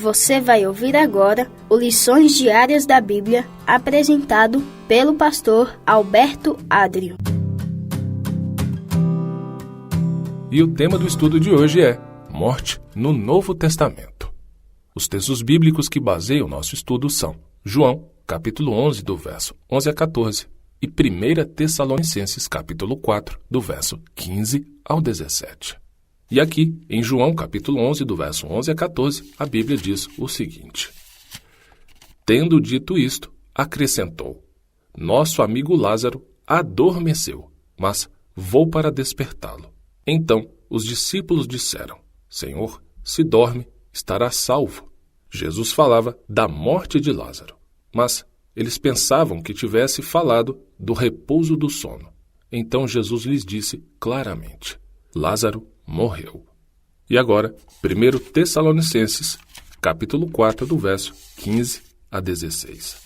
Você vai ouvir agora o Lições Diárias da Bíblia, apresentado pelo pastor Alberto Adrio. E o tema do estudo de hoje é Morte no Novo Testamento. Os textos bíblicos que baseiam o nosso estudo são João, capítulo 11, do verso 11 a 14, e 1 Tessalonicenses, capítulo 4, do verso 15 ao 17. E aqui, em João, capítulo 11, do verso 11 a 14, a Bíblia diz o seguinte: Tendo dito isto, acrescentou: Nosso amigo Lázaro adormeceu, mas vou para despertá-lo. Então os discípulos disseram: Senhor, se dorme, estará salvo. Jesus falava da morte de Lázaro, mas eles pensavam que tivesse falado do repouso do sono. Então Jesus lhes disse claramente: Lázaro morreu. E agora, 1 Tessalonicenses, capítulo 4, do verso 15 a 16.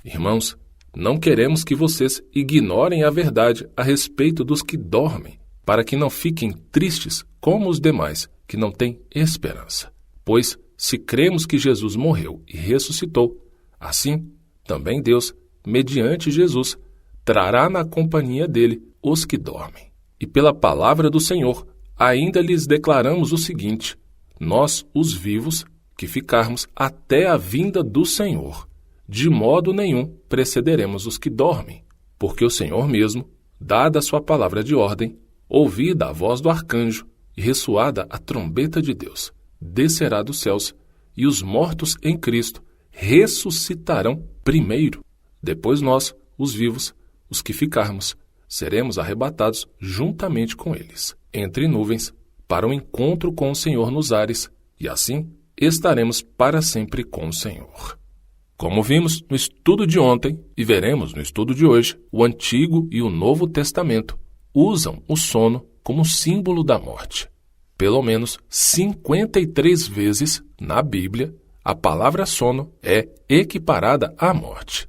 Irmãos, não queremos que vocês ignorem a verdade a respeito dos que dormem, para que não fiquem tristes como os demais, que não têm esperança. Pois, se cremos que Jesus morreu e ressuscitou, assim, também Deus, mediante Jesus, trará na companhia dele os que dormem. E pela palavra do Senhor, ainda lhes declaramos o seguinte: nós, os vivos, que ficarmos até a vinda do Senhor, de modo nenhum precederemos os que dormem, porque o Senhor mesmo, dada a sua palavra de ordem, ouvida a voz do arcanjo e ressoada a trombeta de Deus, descerá dos céus, e os mortos em Cristo ressuscitarão primeiro. Depois nós, os vivos, os que ficarmos, seremos arrebatados juntamente com eles, entre nuvens, para o encontro com o Senhor nos ares, e assim estaremos para sempre com o Senhor. Como vimos no estudo de ontem e veremos no estudo de hoje, o Antigo e o Novo Testamento usam o sono como símbolo da morte. Pelo menos 53 vezes na Bíblia, a palavra sono é equiparada à morte.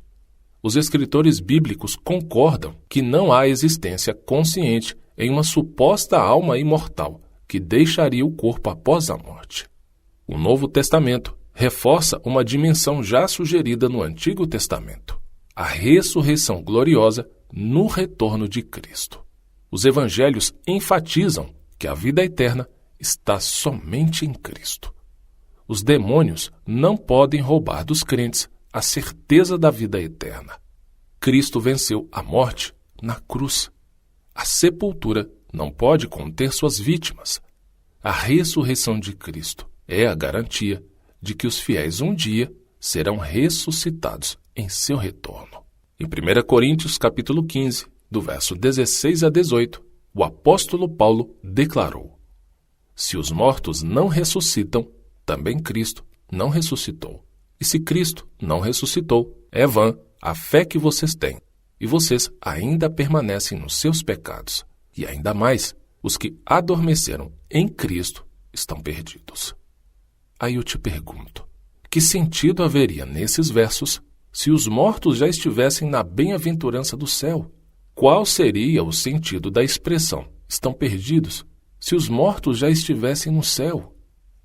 Os escritores bíblicos concordam que não há existência consciente em uma suposta alma imortal que deixaria o corpo após a morte. O Novo Testamento reforça uma dimensão já sugerida no Antigo Testamento: a ressurreição gloriosa no retorno de Cristo. Os evangelhos enfatizam que a vida eterna está somente em Cristo. Os demônios não podem roubar dos crentes a certeza da vida eterna. Cristo venceu a morte na cruz. A sepultura não pode conter suas vítimas. A ressurreição de Cristo é a garantia de que os fiéis um dia serão ressuscitados em seu retorno. Em 1 Coríntios, capítulo 15, do verso 16 a 18, o apóstolo Paulo declarou: Se os mortos não ressuscitam, também Cristo não ressuscitou. E se Cristo não ressuscitou, é vã a fé que vocês têm, e vocês ainda permanecem nos seus pecados. E ainda mais, os que adormeceram em Cristo estão perdidos. Aí eu te pergunto, que sentido haveria nesses versos se os mortos já estivessem na bem-aventurança do céu? Qual seria o sentido da expressão "estão perdidos" se os mortos já estivessem no céu?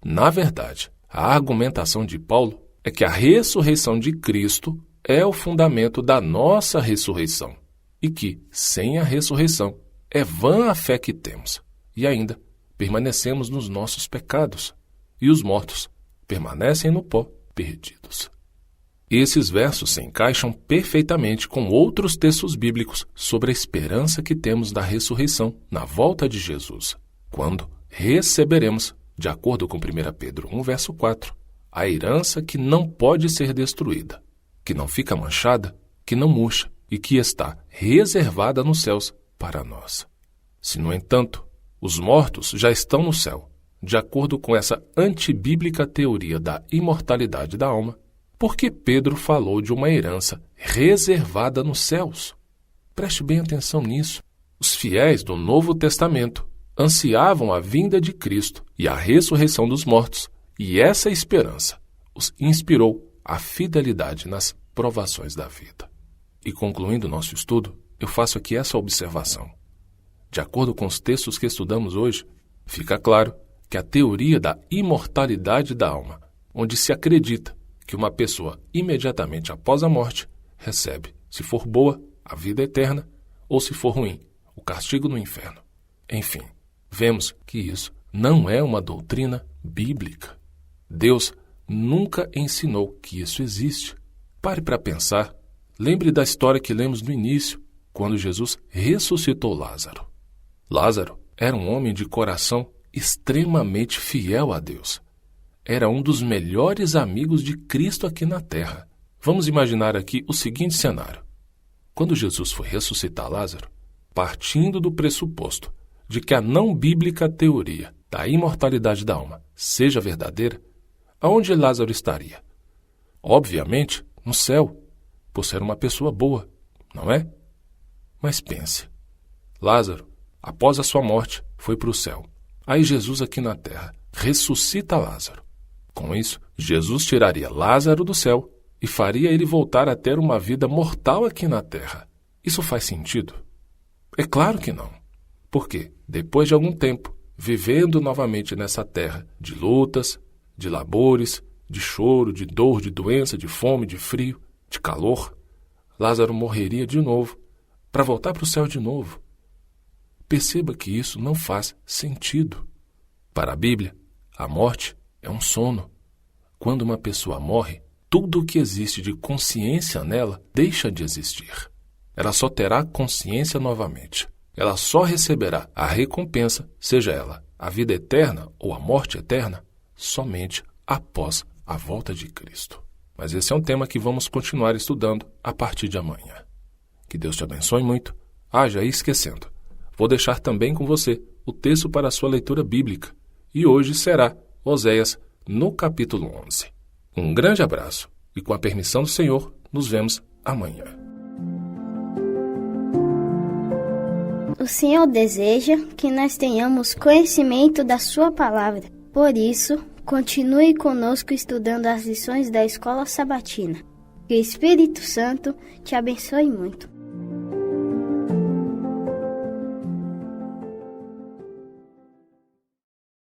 Na verdade, a argumentação de Paulo é que a ressurreição de Cristo é o fundamento da nossa ressurreição e que, sem a ressurreição, é vã a fé que temos e ainda permanecemos nos nossos pecados e os mortos permanecem no pó, perdidos. Esses versos se encaixam perfeitamente com outros textos bíblicos sobre a esperança que temos da ressurreição na volta de Jesus, quando receberemos, de acordo com 1 Pedro 1, verso 4, a herança que não pode ser destruída, que não fica manchada, que não murcha e que está reservada nos céus para nós. Se, no entanto, os mortos já estão no céu, de acordo com essa antibíblica teoria da imortalidade da alma, por que Pedro falou de uma herança reservada nos céus? Preste bem atenção nisso. Os fiéis do Novo Testamento ansiavam a vinda de Cristo e a ressurreição dos mortos, e essa esperança os inspirou à fidelidade nas provações da vida. E concluindo nosso estudo, eu faço aqui essa observação. De acordo com os textos que estudamos hoje, fica claro que a teoria da imortalidade da alma onde se acredita que uma pessoa imediatamente após a morte recebe, se for boa, a vida eterna, ou se for ruim, o castigo no inferno. Enfim, vemos que isso não é uma doutrina bíblica. Deus nunca ensinou que isso existe. Pare para pensar. Lembre da história que lemos no início, quando Jesus ressuscitou Lázaro. Lázaro era um homem de coração extremamente fiel a Deus. Era um dos melhores amigos de Cristo aqui na terra. Vamos imaginar aqui o seguinte cenário. Quando Jesus foi ressuscitar Lázaro, partindo do pressuposto de que a não bíblica teoria da imortalidade da alma seja verdadeira, aonde Lázaro estaria? Obviamente, no céu, por ser uma pessoa boa, não é? Mas pense, Lázaro, após a sua morte, foi para o céu. Aí Jesus aqui na terra ressuscita Lázaro. Com isso, Jesus tiraria Lázaro do céu e faria ele voltar a ter uma vida mortal aqui na terra. Isso faz sentido? É claro que não. Porque, depois de algum tempo, vivendo novamente nessa terra de lutas, de labores, de choro, de dor, de doença, de fome, de frio, de calor, Lázaro morreria de novo, para voltar para o céu de novo. Perceba que isso não faz sentido. Para a Bíblia, a morte é um sono. Quando uma pessoa morre, tudo o que existe de consciência nela deixa de existir. Ela só terá consciência novamente. Ela só receberá a recompensa, seja ela a vida eterna ou a morte eterna, somente após a volta de Cristo. Mas esse é um tema que vamos continuar estudando a partir de amanhã. Que Deus te abençoe muito. Já ia esquecendo. Vou deixar também com você o texto para a sua leitura bíblica. E hoje será Oséias, no capítulo 11. Um grande abraço e, com a permissão do Senhor, nos vemos amanhã. O Senhor deseja que nós tenhamos conhecimento da sua palavra. Por isso, continue conosco estudando as lições da Escola Sabatina. Que o Espírito Santo te abençoe muito.